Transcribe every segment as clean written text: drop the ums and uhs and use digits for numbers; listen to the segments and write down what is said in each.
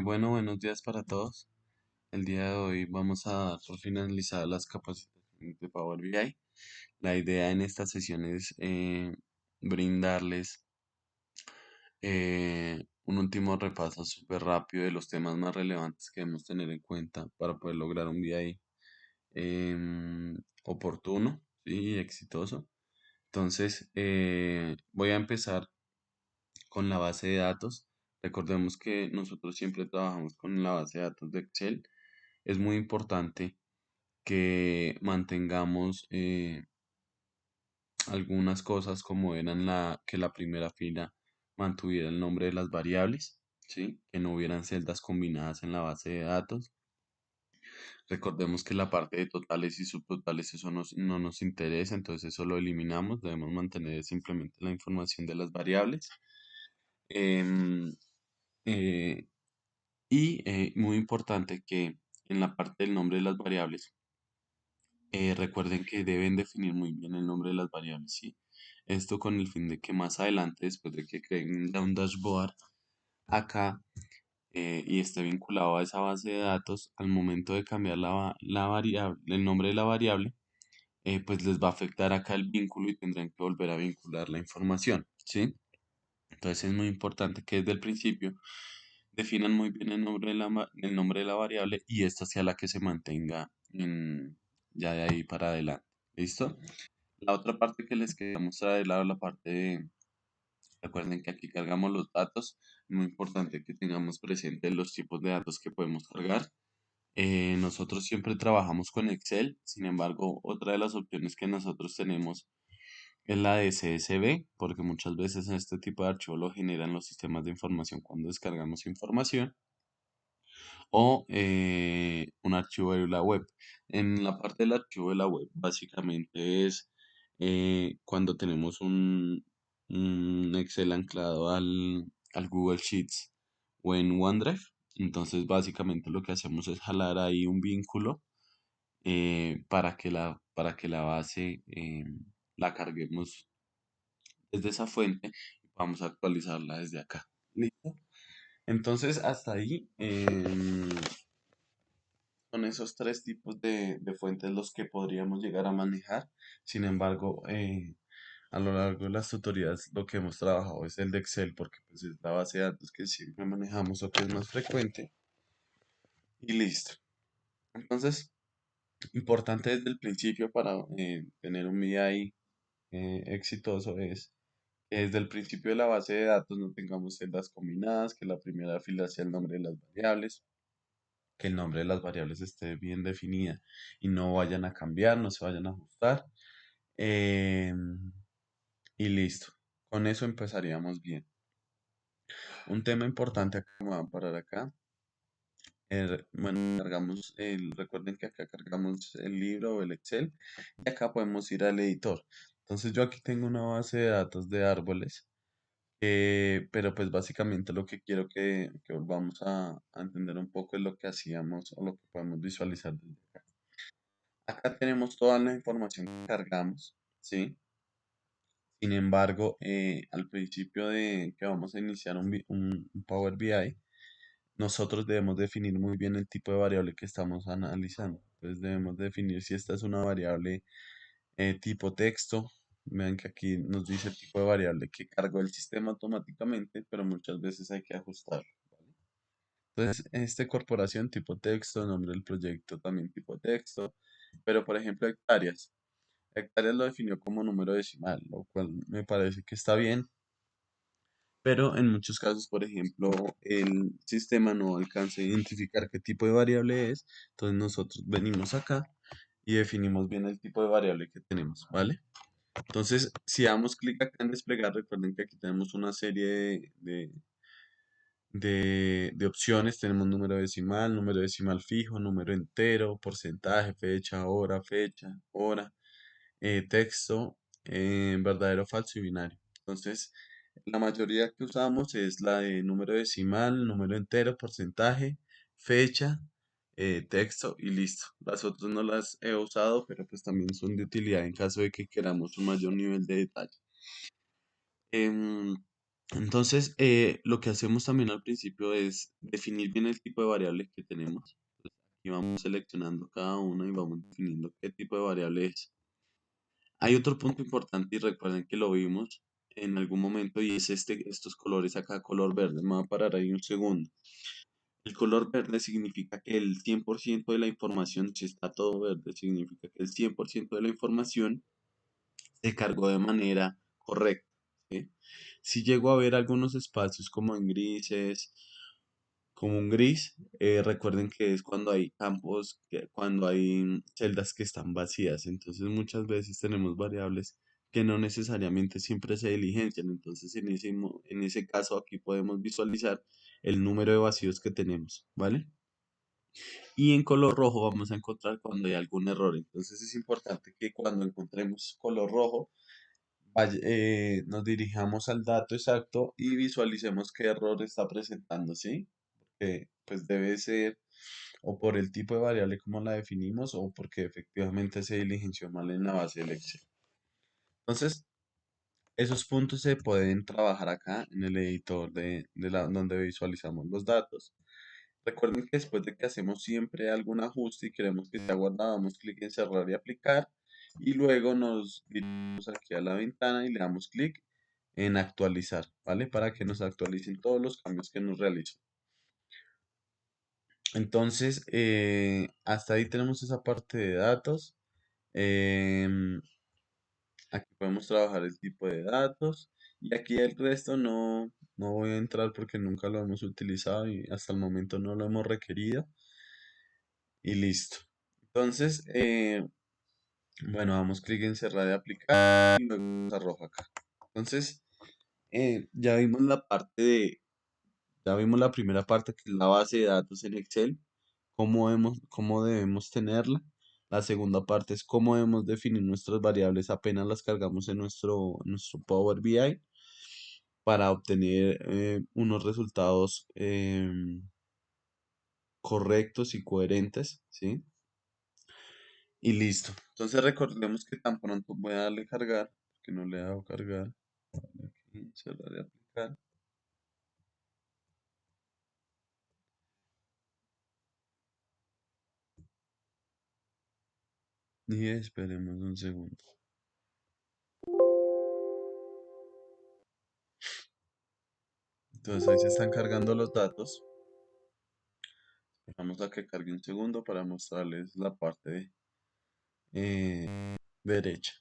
Bueno, buenos días para todos. El día de hoy vamos a dar por finalizar las capacitaciones de Power BI. La idea en esta sesión es brindarles un último repaso súper rápido de los temas más relevantes que debemos tener en cuenta para poder lograr un BI oportuno, ¿sí? Y exitoso. Entonces, voy a empezar con la base de datos. Recordemos que nosotros siempre trabajamos con la base de datos de Excel. Es muy importante que mantengamos algunas cosas como eran que la primera fila mantuviera el nombre de las variables, ¿sí? Que no hubieran celdas combinadas en la base de datos. Recordemos que la parte de totales y subtotales eso no nos interesa, entonces eso lo eliminamos. Debemos mantener simplemente la información de las variables. Em, eh, muy importante que en la parte del nombre de las variables, recuerden que deben definir muy bien el nombre de las variables, ¿sí? Esto con el fin de que más adelante, después de que creen ya un dashboard acá y esté vinculado a esa base de datos, al momento de cambiar la variable, el nombre de la variable, pues les va a afectar acá el vínculo y tendrán que volver a vincular la información, ¿sí? Entonces es muy importante que desde el principio definan muy bien el nombre de la variable y esta sea la que se mantenga ya de ahí para adelante. ¿Listo? La otra parte que les quería mostrar de lado, la parte de, recuerden que aquí cargamos los datos, muy importante que tengamos presente los tipos de datos que podemos cargar. Nosotros siempre trabajamos con Excel, sin embargo, otra de las opciones que nosotros tenemos es la de CSV, porque muchas veces este tipo de archivo lo generan los sistemas de información cuando descargamos información, o un archivo de la web. En la parte del archivo de la web, básicamente es cuando tenemos un Excel anclado al Google Sheets o en OneDrive. Entonces, básicamente lo que hacemos es jalar ahí un vínculo para que la base la carguemos desde esa fuente y vamos a actualizarla desde acá. ¿Listo? Entonces, hasta ahí. Son esos tres tipos de fuentes los que podríamos llegar a manejar. Sin embargo, a lo largo de las tutorías lo que hemos trabajado es el de Excel porque pues, es la base de datos que siempre manejamos o que es más frecuente. Y listo. Entonces, importante desde el principio para tener un BI exitoso es que desde el principio de la base de datos no tengamos celdas combinadas, que la primera fila sea el nombre de las variables, que el nombre de las variables esté bien definida y no vayan a cambiar, no se vayan a ajustar. Em, y listo. Con eso empezaríamos bien. Un tema importante acá, me voy a parar acá. Bueno, recuerden que acá cargamos el libro o el Excel y acá podemos ir al editor. Entonces yo aquí tengo una base de datos de árboles, pero pues básicamente lo que quiero que volvamos a entender un poco es lo que hacíamos o lo que podemos visualizar desde acá. Acá tenemos toda la información que cargamos, ¿sí? Sin embargo, al principio de que vamos a iniciar un Power BI, nosotros debemos definir muy bien el tipo de variable que estamos analizando. Entonces debemos definir si esta es una variable tipo texto. Vean que aquí nos dice el tipo de variable que cargó el sistema automáticamente, pero muchas veces hay que ajustarlo. ¿Vale? Entonces, este corporación tipo texto, nombre del proyecto también tipo texto, pero por ejemplo hectáreas. Hectáreas lo definió como número decimal, lo cual me parece que está bien, pero en muchos casos, por ejemplo, el sistema no alcanza a identificar qué tipo de variable es, entonces nosotros venimos acá y definimos bien el tipo de variable que tenemos, ¿vale? Entonces, si damos clic acá en desplegar, recuerden que aquí tenemos una serie de opciones, tenemos número decimal fijo, número entero, porcentaje, hora, texto, verdadero, falso y binario. Entonces, la mayoría que usamos es la de número decimal, número entero, porcentaje, fecha, texto y listo. Las otras no las he usado, pero pues también son de utilidad en caso de que queramos un mayor nivel de detalle. Em, Entonces, lo que hacemos también al principio es definir bien el tipo de variable que tenemos. Y vamos seleccionando cada una y vamos definiendo qué tipo de variable es. Hay otro punto importante y recuerden que lo vimos en algún momento y es estos colores acá, color verde. Me voy a parar ahí un segundo. El color verde significa que el 100% de la información, si está todo verde, significa que el 100% de la información se cargó de manera correcta. ¿Sí? Si llego a ver algunos espacios como en grises, como un gris, recuerden que es cuando hay campos, cuando hay celdas que están vacías. Entonces muchas veces tenemos variables que no necesariamente siempre se diligencian. Entonces en ese caso aquí podemos visualizar el número de vacíos que tenemos, ¿vale? Y en color rojo vamos a encontrar cuando hay algún error. Entonces es importante que cuando encontremos color rojo, nos dirijamos al dato exacto y visualicemos qué error está presentando, ¿sí? Que pues debe ser o por el tipo de variable como la definimos o porque efectivamente se diligenció mal en la base del Excel. Entonces, esos puntos se pueden trabajar acá en el editor donde visualizamos los datos. Recuerden que después de que hacemos siempre algún ajuste y queremos que sea guardado, damos clic en cerrar y aplicar y luego nos dirigimos aquí a la ventana y le damos clic en actualizar, ¿vale? Para que nos actualicen todos los cambios que nos realizó. Entonces, hasta ahí tenemos esa parte de datos. Em, Aquí podemos trabajar el tipo de datos y aquí el resto no voy a entrar porque nunca lo hemos utilizado y hasta el momento no lo hemos requerido y listo. Entonces, bueno, damos clic en cerrar y aplicar y luego nos arroja acá. Entonces, ya vimos ya vimos la primera parte que es la base de datos en Excel, cómo debemos tenerla. La segunda parte es cómo debemos definir nuestras variables apenas las cargamos en nuestro Power BI para obtener unos resultados correctos y coherentes, ¿sí? Y listo. Entonces recordemos que tan pronto voy a darle cargar, que no le he dado cargar. Aquí, cerrar de aplicar. Y esperemos un segundo. Entonces ahí se están cargando los datos. Vamos a que cargue un segundo para mostrarles la parte derecha.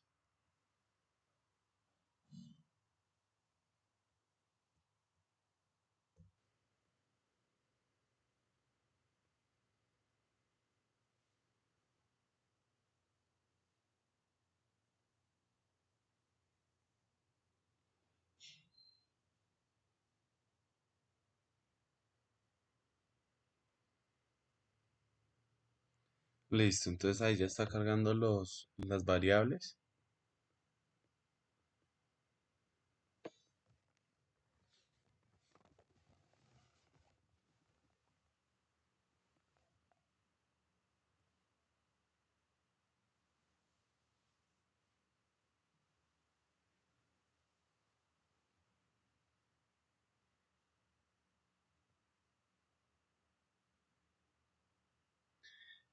Listo, entonces ahí ya está cargando las variables.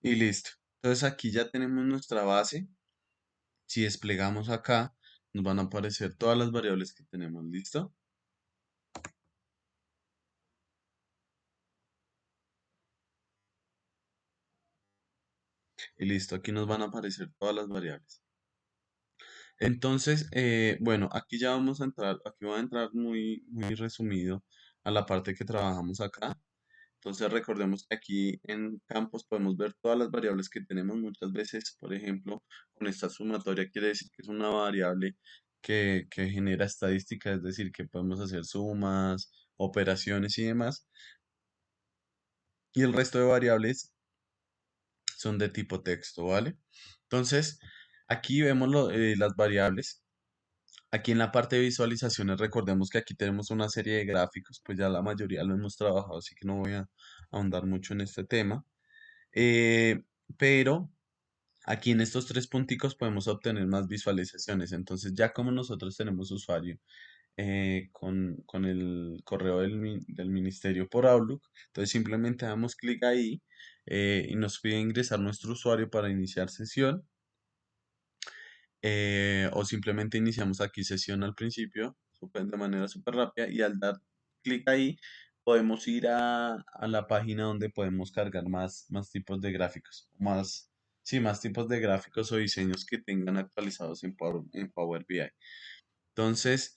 Y listo. Entonces aquí ya tenemos nuestra base. Si desplegamos acá, nos van a aparecer todas las variables que tenemos. ¿Listo? Y listo, aquí nos van a aparecer todas las variables. Entonces, bueno, aquí ya vamos a entrar, aquí voy a entrar muy resumido a la parte que trabajamos acá. Entonces, recordemos que aquí en campos podemos ver todas las variables que tenemos muchas veces. Por ejemplo, con esta sumatoria quiere decir que es una variable que genera estadística, es decir, que podemos hacer sumas, operaciones y demás. Y el resto de variables son de tipo texto, ¿vale? Entonces, aquí vemos las variables. Aquí en la parte de visualizaciones, recordemos que aquí tenemos una serie de gráficos, pues ya la mayoría lo hemos trabajado, así que no voy a ahondar mucho en este tema. Eh, pero aquí en estos tres punticos podemos obtener más visualizaciones. Entonces, ya como nosotros tenemos usuario con el correo del ministerio por Outlook. Entonces simplemente damos clic ahí y nos pide ingresar nuestro usuario para iniciar sesión o simplemente iniciamos aquí sesión al principio de manera súper rápida y al dar clic ahí podemos ir a la página donde podemos cargar más tipos de gráficos, sí, más tipos de gráficos o diseños que tengan actualizados en Power BI. Entonces,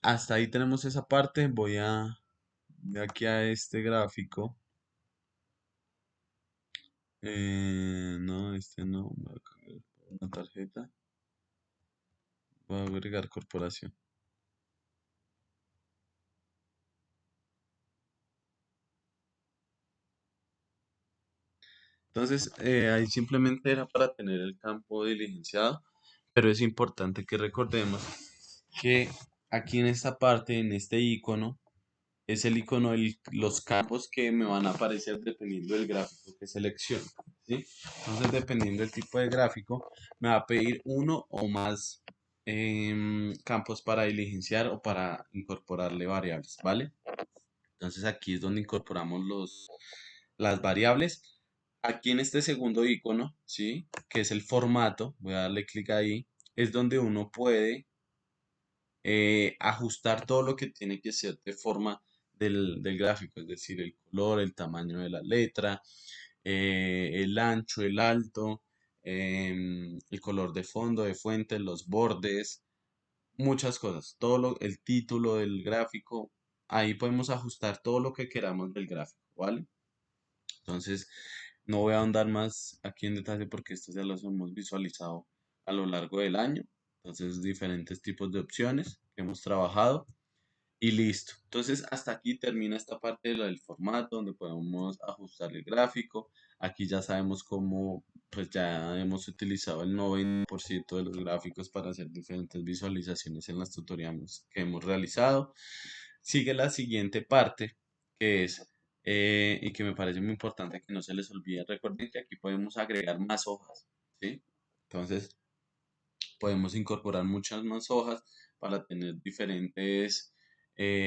hasta ahí tenemos esa parte. De aquí a este gráfico. No, este no. Voy a cambiar por una tarjeta. Voy a agregar corporación. Entonces, ahí simplemente era para tener el campo diligenciado, pero es importante que recordemos que aquí en esta parte, en este icono, es el icono de los campos que me van a aparecer dependiendo del gráfico que seleccione, ¿sí? Entonces, dependiendo del tipo de gráfico, me va a pedir uno o más campos para diligenciar o para incorporarle variables, ¿vale? Entonces aquí es donde incorporamos las variables. Aquí en este segundo icono, ¿sí? Que es el formato, voy a darle clic ahí, es donde uno puede ajustar todo lo que tiene que ser de forma del gráfico, es decir, el color, el tamaño de la letra, el ancho, el alto, el color de fondo, de fuente, los bordes, muchas cosas, el título del gráfico, ahí podemos ajustar todo lo que queramos del gráfico, ¿vale? Entonces, no voy a ahondar más aquí en detalle porque esto ya lo hemos visualizado a lo largo del año. Entonces, diferentes tipos de opciones que hemos trabajado y listo. Entonces, hasta aquí termina esta parte de del formato donde podemos ajustar el gráfico. Aquí ya sabemos cómo, pues ya hemos utilizado el 90% de los gráficos para hacer diferentes visualizaciones en las tutoriales que hemos realizado. Sigue la siguiente parte, que es, y que me parece muy importante que no se les olvide. Recuerden que aquí podemos agregar más hojas, ¿sí? Entonces, podemos incorporar muchas más hojas para tener diferentes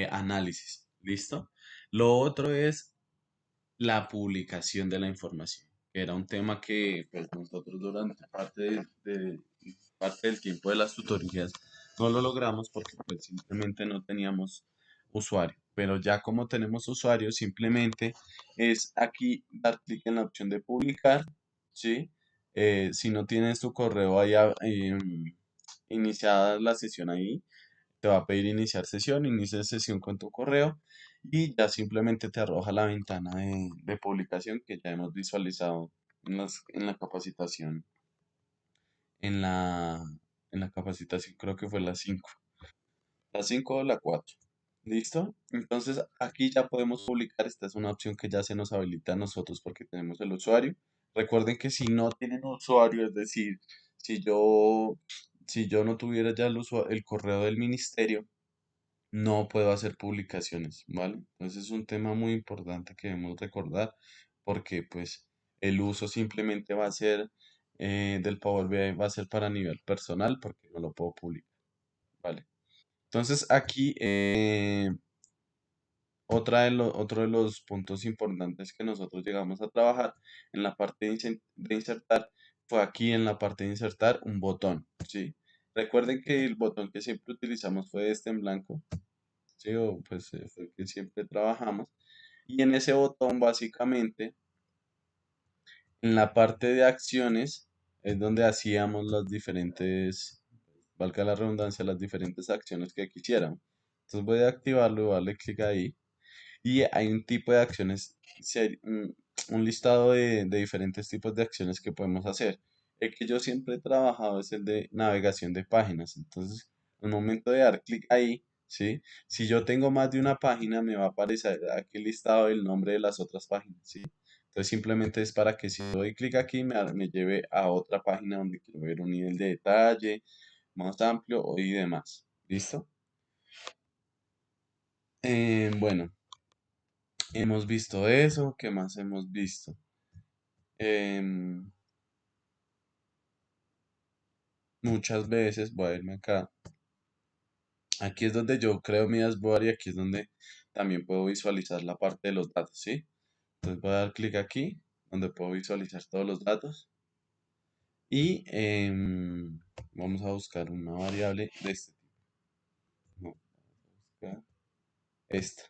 análisis. ¿Listo? Lo otro es la publicación de la información, que era un tema que pues, nosotros durante parte del tiempo de las tutorías no lo logramos porque pues, simplemente no teníamos usuario. Pero ya como tenemos usuario, simplemente es aquí dar clic en la opción de publicar, ¿sí? Si no tienes tu correo ahí iniciada la sesión ahí, te va a pedir iniciar sesión, inicia sesión con tu correo y ya simplemente te arroja la ventana de publicación que ya hemos visualizado en la capacitación, en la, en la capacitación creo que fue la 5 o la 4. ¿Listo? Entonces aquí ya podemos publicar, esta es una opción que ya se nos habilita a nosotros porque tenemos el usuario. Recuerden que si no tienen usuario, es decir, si yo, si yo no tuviera ya el correo del ministerio, no puedo hacer publicaciones, ¿vale? Entonces es un tema muy importante que debemos recordar porque pues el uso simplemente va a ser del Power BI, va a ser para nivel personal porque no lo puedo publicar, ¿vale? Entonces aquí otro de los puntos importantes que nosotros llegamos a trabajar en la parte de insertar fue aquí en la parte de insertar un botón, ¿sí? Recuerden que el botón que siempre utilizamos fue este en blanco, ¿sí? O pues fue el que siempre trabajamos. Y en ese botón básicamente, en la parte de acciones, es donde hacíamos las diferentes, valga la redundancia, las diferentes acciones que quisiéramos. Entonces voy a activarlo y darle clic ahí. Y hay un tipo de acciones, un listado de diferentes tipos de acciones que podemos hacer. El que yo siempre he trabajado es el de navegación de páginas. Entonces, al momento de dar clic ahí, ¿sí? Si yo tengo más de una página, me va a aparecer aquí el listado del nombre de las otras páginas, ¿sí? Entonces, simplemente es para que si doy clic aquí, me lleve a otra página donde quiero ver un nivel de detalle más amplio y demás. ¿Listo? Bueno. Hemos visto eso, ¿qué más hemos visto? Em, Muchas veces, voy a irme acá, Aquí es donde yo creo mi dashboard y aquí es donde también puedo visualizar la parte de los datos, ¿sí? Entonces voy a dar clic aquí, donde puedo visualizar todos los datos y vamos a buscar una variable de este tipo. No, buscar esta,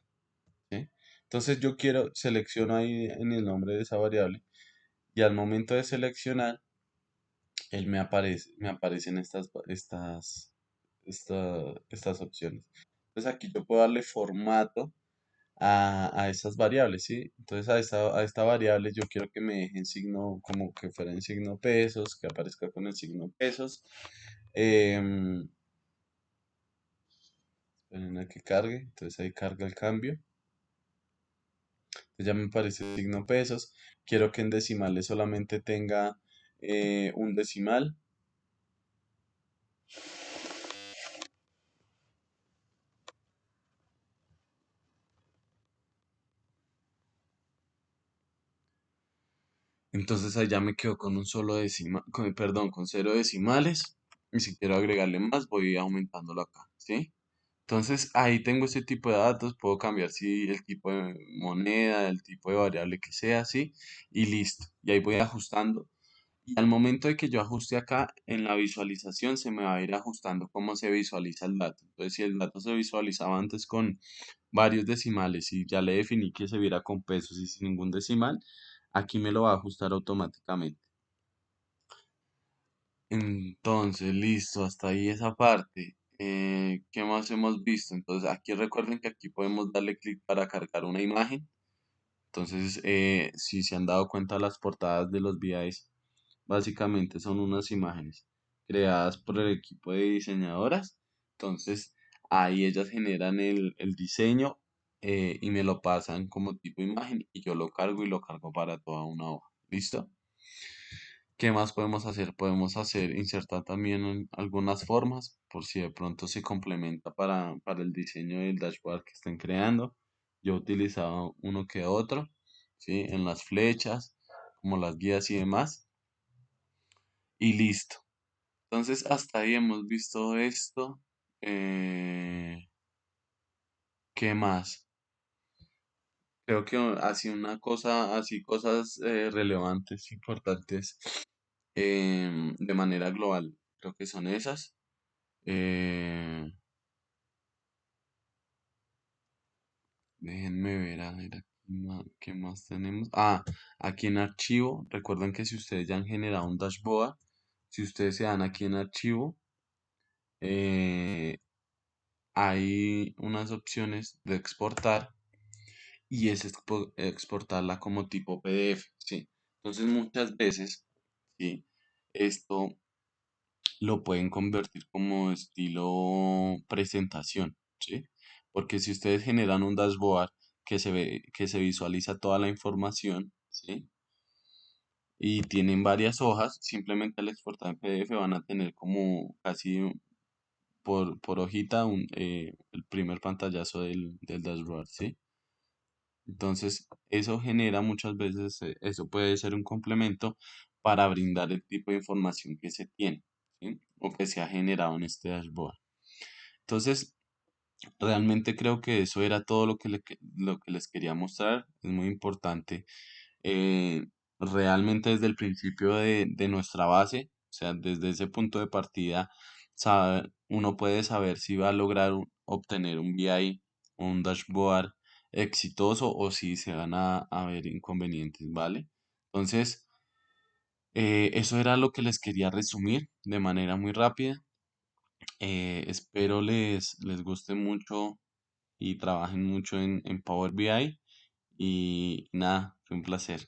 ¿sí? Entonces yo quiero, selecciono ahí en el nombre de esa variable y al momento de seleccionar, él me aparecen estas opciones. Entonces aquí yo puedo darle formato a estas variables, ¿sí? Entonces a esta variable yo quiero que me dejen signo, como que fuera en signo pesos, que aparezca con el signo pesos. Em, Esperen a que cargue, entonces ahí carga el cambio. Entonces ya me aparece el signo pesos. Quiero que en decimales solamente tenga un decimal. Entonces allá me quedo con un solo decimal, perdón, con cero decimales. Y si quiero agregarle más, voy aumentándolo acá, ¿sí? Entonces ahí tengo ese tipo de datos, puedo cambiar si el tipo de moneda, el tipo de variable que sea, ¿sí? Y listo. Y ahí voy ajustando. Y al momento de que yo ajuste acá, en la visualización se me va a ir ajustando cómo se visualiza el dato. Entonces, si el dato se visualizaba antes con varios decimales y ya le definí que se viera con pesos y sin ningún decimal, aquí me lo va a ajustar automáticamente. Entonces, listo, hasta ahí esa parte. ¿Qué más hemos visto? Entonces, aquí recuerden que aquí podemos darle clic para cargar una imagen. Entonces, si se han dado cuenta, las portadas de los VIs básicamente son unas imágenes creadas por el equipo de diseñadoras. Entonces, ahí ellas generan el diseño y me lo pasan como tipo imagen y yo lo cargo y lo cargo para toda una hoja. ¿Listo? ¿Qué más podemos hacer? Podemos insertar también algunas formas por si de pronto se complementa para el diseño del dashboard que estén creando. Yo he utilizado uno que otro, ¿sí? En las flechas, como las guías y demás. Y listo. Entonces, hasta ahí hemos visto esto. ¿Qué más? Creo que así una cosa, así cosas relevantes, importantes de manera global. Creo que son esas. Eh, Déjenme ver, a ver, aquí ¿qué más tenemos? Ah, aquí en archivo, recuerden que si ustedes ya han generado un dashboard, si ustedes se dan aquí en archivo, eh, hay unas opciones de exportar y es exportarla como tipo PDF, ¿sí? Entonces muchas veces, ¿sí? Esto lo pueden convertir como estilo presentación, ¿sí? Porque si ustedes generan un dashboard que se visualiza toda la información, ¿sí? Y tienen varias hojas, simplemente al exportar en PDF van a tener como casi por hojita el primer pantallazo del dashboard, ¿sí? Entonces, eso genera muchas veces, eso puede ser un complemento para brindar el tipo de información que se tiene, ¿sí? O que se ha generado en este dashboard. Entonces, realmente creo que eso era todo lo que les quería mostrar. Es muy importante realmente desde el principio de nuestra base, o sea, desde ese punto de partida, uno puede saber si va a lograr obtener un BI o un dashboard exitoso o si se van a ver inconvenientes, ¿vale? Entonces, eso era lo que les quería resumir de manera muy rápida. Espero les guste mucho y trabajen mucho en Power BI y nada, fue un placer.